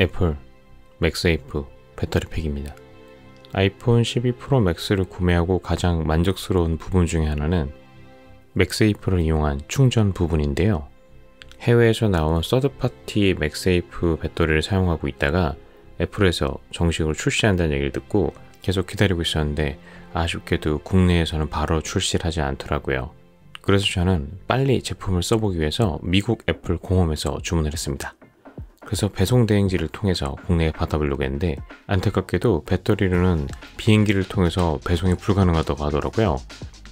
애플 맥세이프 배터리팩입니다. 아이폰 12 프로 맥스를 구매하고 가장 만족스러운 부분 중에 하나는 맥세이프를 이용한 충전 부분인데요. 해외에서 나온 서드파티 맥세이프 배터리를 사용하고 있다가 애플에서 정식으로 출시한다는 얘기를 듣고 계속 기다리고 있었는데 아쉽게도 국내에서는 바로 출시를 하지 않더라고요. 그래서 저는 빨리 제품을 써보기 위해서 미국 애플 공홈에서 주문을 했습니다. 그래서 배송 대행지를 통해서 국내에 받아보려고 했는데 안타깝게도 배터리는 비행기를 통해서 배송이 불가능하다고 하더라고요.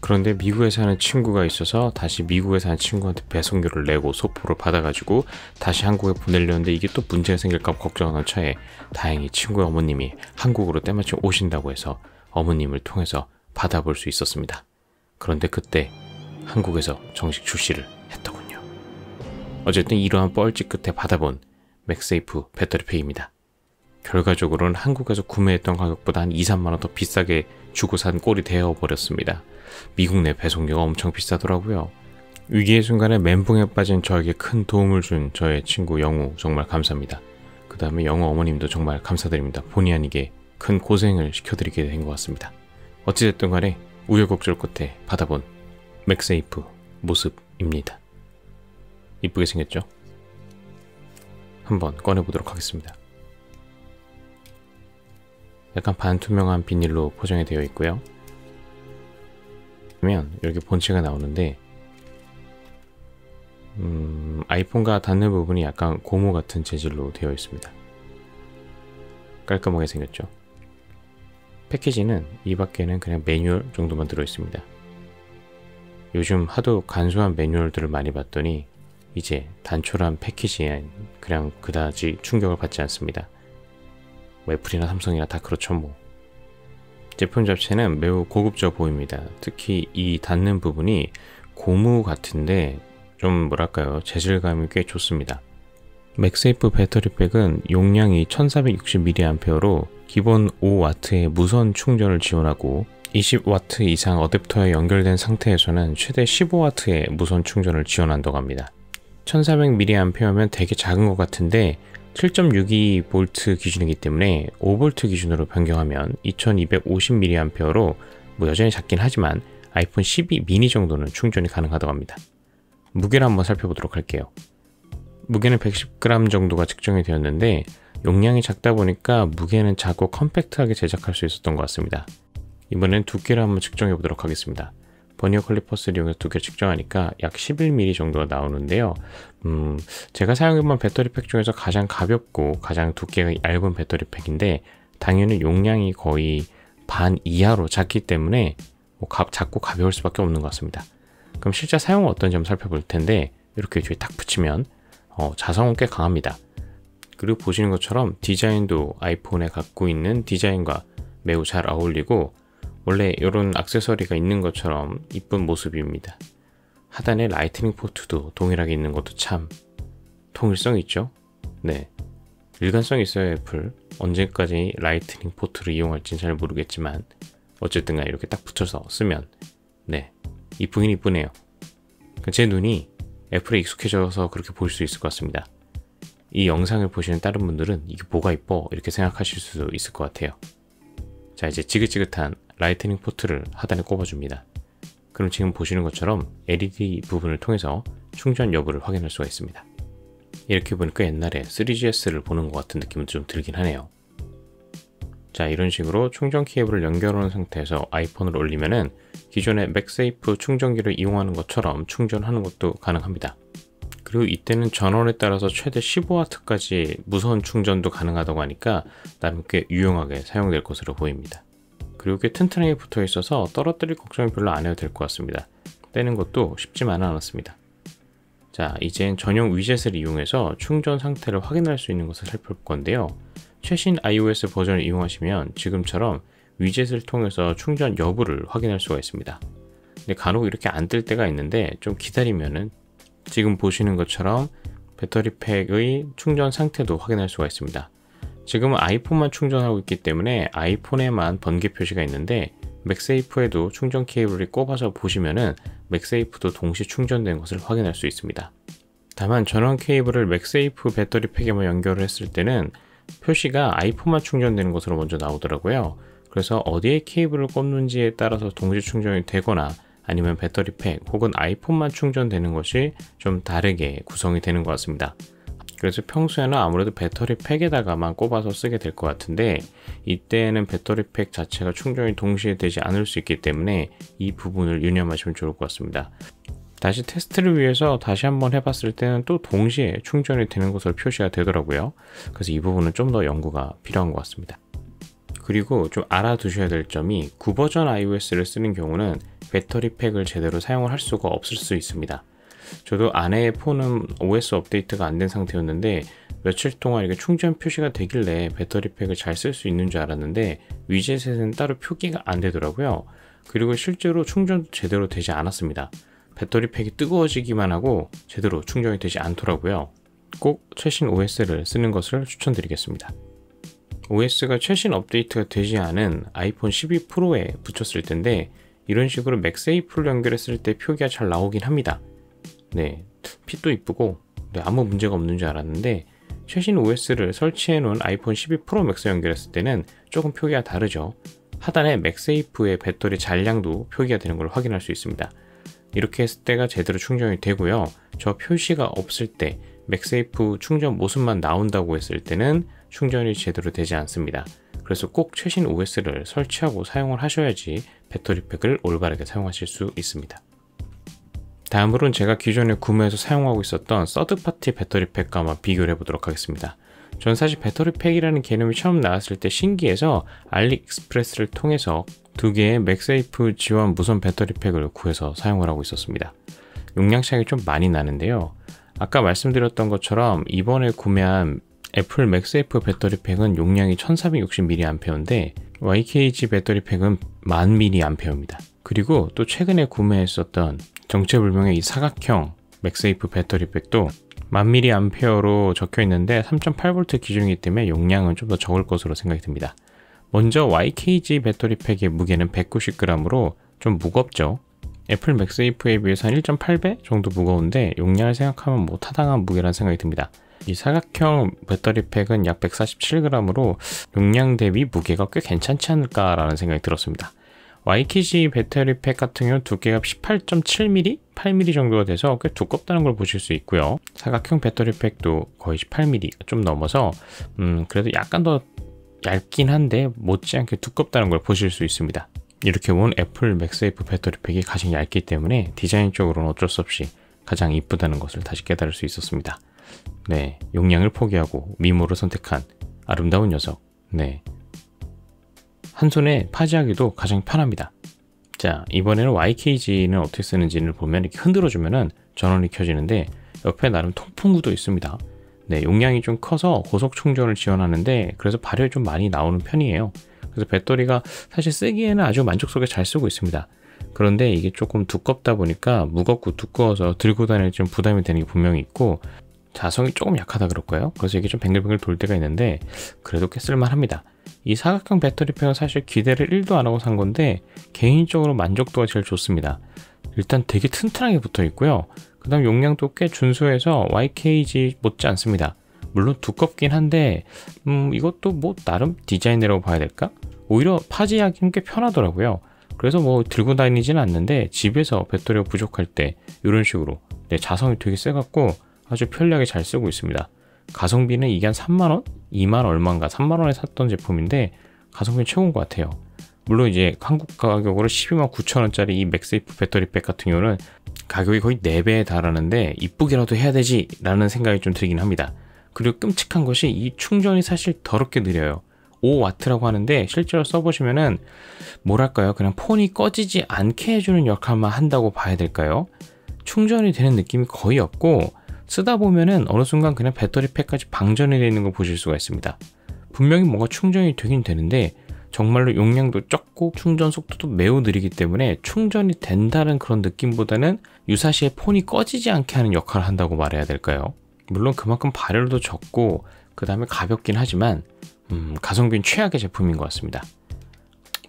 그런데 미국에 사는 친구가 있어서 다시 미국에 사는 친구한테 배송료를 내고 소포를 받아가지고 다시 한국에 보내려는데 이게 또 문제가 생길까 걱정하는 차에 다행히 친구의 어머님이 한국으로 때마침 오신다고 해서 어머님을 통해서 받아볼 수 있었습니다. 그런데 그때 한국에서 정식 출시를 했더군요. 어쨌든 이러한 뻘짓 끝에 받아본 맥세이프 배터리팩입니다. 결과적으로는 한국에서 구매했던 가격보다 한 2~3만원 더 비싸게 주고 산 꼴이 되어버렸습니다. 미국 내 배송료가 엄청 비싸더라고요. 위기의 순간에 멘붕에 빠진 저에게 큰 도움을 준 저의 친구 영우 정말 감사합니다. 그 다음에 영우 어머님도 정말 감사드립니다. 본의 아니게 큰 고생을 시켜드리게 된 것 같습니다. 어찌됐든 간에 우여곡절 끝에 받아본 맥세이프 모습입니다. 이쁘게 생겼죠? 한번 꺼내보도록 하겠습니다. 약간 반투명한 비닐로 포장이 되어 있고요. 그러면 이렇게 본체가 나오는데 아이폰과 닿는 부분이 약간 고무 같은 재질로 되어 있습니다. 깔끔하게 생겼죠. 패키지는 이 밖에는 그냥 매뉴얼 정도만 들어 있습니다. 요즘 하도 간소한 매뉴얼들을 많이 봤더니 이제 단촐한 패키지에 그냥 그다지 충격을 받지 않습니다. 애플이나 삼성이나 다 그렇죠 뭐. 제품 자체는 매우 고급져 보입니다. 특히 이 닿는 부분이 고무 같은데 좀 뭐랄까요, 재질감이 꽤 좋습니다. 맥세이프 배터리팩은 용량이 1460mAh로 기본 5W의 무선 충전을 지원하고 20W 이상 어댑터에 연결된 상태에서는 최대 15W의 무선 충전을 지원한다고 합니다. 1400mAh면 되게 작은 것 같은데 7.62V 기준이기 때문에 5V 기준으로 변경하면 2250mAh로 여전히 작긴 하지만 아이폰 12 미니 정도는 충전이 가능하다고 합니다. 무게를 한번 살펴보도록 할게요. 무게는 110g 정도가 측정이 되었는데 용량이 작다 보니까 무게는 작고 컴팩트하게 제작할 수 있었던 것 같습니다. 이번엔 두께를 한번 측정해 보도록 하겠습니다. 버니어 캘리퍼스를 이용해서 두께 측정하니까 약 11mm 정도가 나오는데요. 제가 사용해본 배터리팩 중에서 가장 가볍고 가장 두께가 얇은 배터리팩인데 당연히 용량이 거의 반 이하로 작기 때문에 작고 가벼울 수밖에 없는 것 같습니다. 그럼 실제 사용은 어떤지 한번 살펴볼 텐데 이렇게 뒤에 딱 붙이면 자성은 꽤 강합니다. 그리고 보시는 것처럼 디자인도 아이폰에 갖고 있는 디자인과 매우 잘 어울리고 원래 이런 액세서리가 있는 것처럼 이쁜 모습입니다. 하단에 라이트닝 포트도 동일하게 있는 것도 참 통일성 있죠? 네, 일관성이 있어요. 애플 언제까지 라이트닝 포트를 이용할지는 잘 모르겠지만 어쨌든 간에 이렇게 딱 붙여서 쓰면 네, 이쁘긴 이쁘네요. 제 눈이 애플에 익숙해져서 그렇게 볼 수 있을 것 같습니다. 이 영상을 보시는 다른 분들은 이게 뭐가 이뻐 이렇게 생각하실 수도 있을 것 같아요. 자, 이제 지긋지긋한 라이트닝 포트를 하단에 꼽아줍니다. 그럼 지금 보시는 것처럼 LED 부분을 통해서 충전 여부를 확인할 수가 있습니다. 이렇게 보니까 옛날에 3GS를 보는 것 같은 느낌은 좀 들긴 하네요. 자, 이런 식으로 충전 케이블을 연결한 상태에서 아이폰을 올리면은 기존의 맥세이프 충전기를 이용하는 것처럼 충전하는 것도 가능합니다. 그리고 이때는 전원에 따라서 최대 15W까지 무선 충전도 가능하다고 하니까 나름 꽤 유용하게 사용될 것으로 보입니다. 그리고 꽤 튼튼하게 붙어 있어서 떨어뜨릴 걱정이 별로 안 해도 될 것 같습니다. 떼는 것도 쉽지만은 않았습니다. 자, 이젠 전용 위젯을 이용해서 충전 상태를 확인할 수 있는 것을 살펴볼 건데요. 최신 iOS 버전을 이용하시면 지금처럼 위젯을 통해서 충전 여부를 확인할 수가 있습니다. 근데 간혹 이렇게 안 뜰 때가 있는데 좀 기다리면은 지금 보시는 것처럼 배터리팩의 충전 상태도 확인할 수가 있습니다. 지금은 아이폰만 충전하고 있기 때문에 아이폰에만 번개 표시가 있는데 맥세이프에도 충전 케이블을 꼽아서 보시면은 맥세이프도 동시 충전된 것을 확인할 수 있습니다. 다만 전원 케이블을 맥세이프 배터리 팩에만 연결을 했을 때는 표시가 아이폰만 충전되는 것으로 먼저 나오더라고요. 그래서 어디에 케이블을 꼽는지에 따라서 동시 충전이 되거나 아니면 배터리 팩 혹은 아이폰만 충전되는 것이 좀 다르게 구성이 되는 것 같습니다. 그래서 평소에는 아무래도 배터리 팩에다가만 꼽아서 쓰게 될 것 같은데, 이때는 배터리 팩 자체가 충전이 동시에 되지 않을 수 있기 때문에 이 부분을 유념하시면 좋을 것 같습니다. 다시 테스트를 위해서 다시 한번 해봤을 때는 또 동시에 충전이 되는 것으로 표시가 되더라고요. 그래서 이 부분은 좀 더 연구가 필요한 것 같습니다. 그리고 좀 알아두셔야 될 점이 9버전 iOS를 쓰는 경우는 배터리 팩을 제대로 사용을 할 수가 없을 수 있습니다. 저도 아내의 폰은 OS 업데이트가 안 된 상태였는데 며칠 동안 이렇게 충전 표시가 되길래 배터리 팩을 잘 쓸 수 있는 줄 알았는데 위젯에는 따로 표기가 안 되더라고요. 그리고 실제로 충전도 제대로 되지 않았습니다. 배터리 팩이 뜨거워지기만 하고 제대로 충전이 되지 않더라고요. 꼭 최신 OS를 쓰는 것을 추천드리겠습니다. OS가 최신 업데이트가 되지 않은 아이폰 12 프로에 붙였을 텐데 이런 식으로 맥세이프를 연결했을 때 표기가 잘 나오긴 합니다. 네, 핏도 이쁘고 아무 문제가 없는 줄 알았는데 최신 OS를 설치해 놓은 아이폰 12 프로 맥스 연결했을 때는 조금 표기가 다르죠. 하단에 맥세이프의 배터리 잔량도 표기가 되는 걸 확인할 수 있습니다. 이렇게 했을 때가 제대로 충전이 되고요. 저 표시가 없을 때 맥세이프 충전 모습만 나온다고 했을 때는 충전이 제대로 되지 않습니다. 그래서 꼭 최신 OS를 설치하고 사용을 하셔야지 배터리 팩을 올바르게 사용하실 수 있습니다. 다음으로는 제가 기존에 구매해서 사용하고 있었던 서드파티 배터리 팩과 한번 비교를 해보도록 하겠습니다. 전 사실 배터리 팩이라는 개념이 처음 나왔을 때 신기해서 알리익스프레스를 통해서 2개의 맥세이프 지원 무선 배터리 팩을 구해서 사용을 하고 있었습니다. 용량 차이가 좀 많이 나는데요. 아까 말씀드렸던 것처럼 이번에 구매한 애플 맥세이프 배터리 팩은 용량이 1460mAh인데 YKG 배터리 팩은 10,000mAh입니다. 그리고 또 최근에 구매했었던 정체불명의 이 사각형 맥세이프 배터리 팩도 10,000mAh로 적혀 있는데 3.8V 기준이기 때문에 용량은 좀 더 적을 것으로 생각이 듭니다. 먼저 YKG 배터리 팩의 무게는 190g으로 좀 무겁죠. 애플 맥세이프에 비해서 한 1.8배 정도 무거운데 용량을 생각하면 뭐 타당한 무게라는 생각이 듭니다. 이 사각형 배터리 팩은 약 147g으로 용량 대비 무게가 꽤 괜찮지 않을까라는 생각이 들었습니다. YKG 배터리 팩 같은 경우는 두께가 18.7mm, 8mm 정도가 돼서 꽤 두껍다는 걸 보실 수 있고요. 사각형 배터리 팩도 거의 18mm 좀 넘어서 그래도 약간 더 얇긴 한데 못지않게 두껍다는 걸 보실 수 있습니다. 이렇게 보면 애플 맥세이프 배터리 팩이 가장 얇기 때문에 디자인적으로는 어쩔 수 없이 가장 이쁘다는 것을 다시 깨달을 수 있었습니다. 네, 용량을 포기하고 미모를 선택한 아름다운 녀석. 네, 한 손에 파지하기도 가장 편합니다. 자, 이번에는 YKG는 어떻게 쓰는지를 보면 이렇게 흔들어주면은 전원이 켜지는데 옆에 나름 통풍구도 있습니다. 네, 용량이 좀 커서 고속 충전을 지원하는데 그래서 발열이 좀 많이 나오는 편이에요. 그래서 배터리가 사실 쓰기에는 아주 만족스럽게 잘 쓰고 있습니다. 그런데 이게 조금 두껍다 보니까 무겁고 두꺼워서 들고 다닐 좀 부담이 되는 게 분명히 있고 자성이 조금 약하다 그럴 거예요. 그래서 이게 좀 뱅글뱅글 돌 때가 있는데 그래도 꽤 쓸만합니다. 이 사각형 배터리 팩은 사실 기대를 1도 안 하고 산 건데 개인적으로 만족도가 제일 좋습니다. 일단 되게 튼튼하게 붙어 있고요. 그 다음 용량도 꽤 준수해서 YKG 못지 않습니다. 물론 두껍긴 한데 이것도 뭐 나름 디자인이라고 봐야 될까? 오히려 파지하기는 꽤 편하더라고요. 그래서 뭐 들고 다니지는 않는데 집에서 배터리가 부족할 때 이런 식으로 자성이 되게 세갖고 아주 편리하게 잘 쓰고 있습니다. 가성비는 이게 한 3만원? 2만 얼마인가 3만원에 샀던 제품인데 가성비는 최고인 것 같아요. 물론 이제 한국 가격으로 12만 9천원짜리 이 맥세이프 배터리 백 같은 경우는 가격이 거의 4배에 달하는데 이쁘게라도 해야 되지 라는 생각이 좀 들긴 합니다. 그리고 끔찍한 것이 이 충전이 사실 더럽게 느려요. 5W라고 하는데 실제로 써보시면은 뭐랄까요, 그냥 폰이 꺼지지 않게 해주는 역할만 한다고 봐야 될까요? 충전이 되는 느낌이 거의 없고 쓰다 보면은 어느 순간 그냥 배터리 팩까지 방전이 되어 있는 걸 보실 수가 있습니다. 분명히 뭔가 충전이 되긴 되는데 정말로 용량도 적고 충전 속도도 매우 느리기 때문에 충전이 된다는 그런 느낌보다는 유사시에 폰이 꺼지지 않게 하는 역할을 한다고 말해야 될까요? 물론 그만큼 발열도 적고 그 다음에 가볍긴 하지만 가성비는 최악의 제품인 것 같습니다.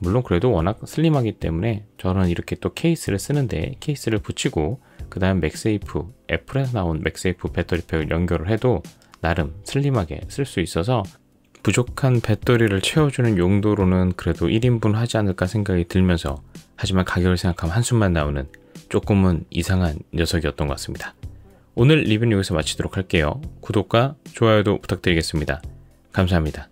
물론 그래도 워낙 슬림하기 때문에 저는 이렇게 또 케이스를 쓰는데 케이스를 붙이고 그 다음 맥세이프, 애플에서 나온 맥세이프 배터리팩을 연결을 해도 나름 슬림하게 쓸 수 있어서 부족한 배터리를 채워주는 용도로는 그래도 1인분 하지 않을까 생각이 들면서, 하지만 가격을 생각하면 한숨만 나오는 조금은 이상한 녀석이었던 것 같습니다. 오늘 리뷰는 여기서 마치도록 할게요. 구독과 좋아요도 부탁드리겠습니다. 감사합니다.